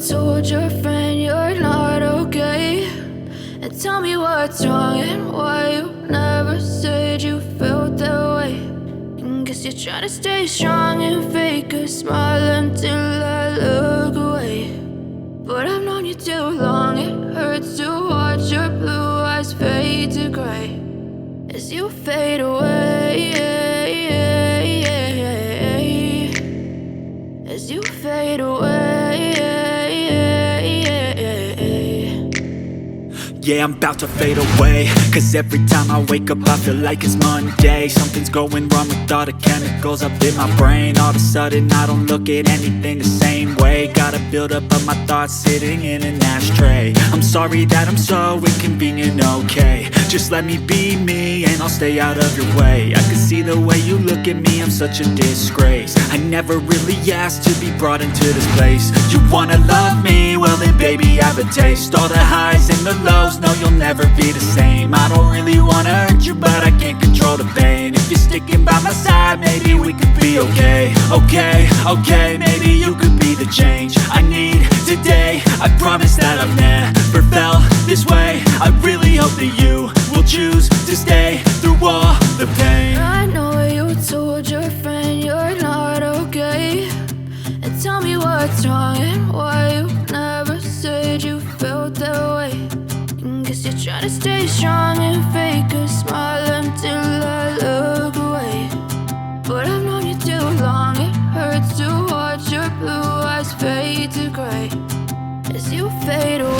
told your friend you're not okay, and tell me what's wrong and why you never said you felt that way. And guess you're trying to stay strong and fake a smile until I look away. But I've known you too long, it hurts to watch your blue eyes fade to gray as you fade away, as you fade away. Yeah, I'm about to fade away, cause every time I wake up I feel like it's Monday. Something's going wrong with all the chemicals up in my brain. All of a sudden I don't look at anything the same way. Gotta build up of my thoughts sitting in an ashtray. I'm sorry that I'm so inconvenient, okay. Just let me be me and I'll stay out of your way. I can see the way you look at me, I'm such a disgrace. I never really asked to be brought into this place. You wanna love me? Well then baby I have a taste. All the highs and the lows, no you'll never be the same. I don't really wanna hurt you but I can't control the pain. If you're sticking by my side maybe we could be okay. Okay, maybe you could be the change I need today. I promise that I've never felt this way. I really hope that you will choose to stay through all the pain. I know you told your friend you're not okay, and tell me what's wrong and why you never said you felt that way. And guess you're trying to stay strong and fake a smile until I look away. But I've known you too long, it hurts to watch your blue eyes fade to gray as you fade away.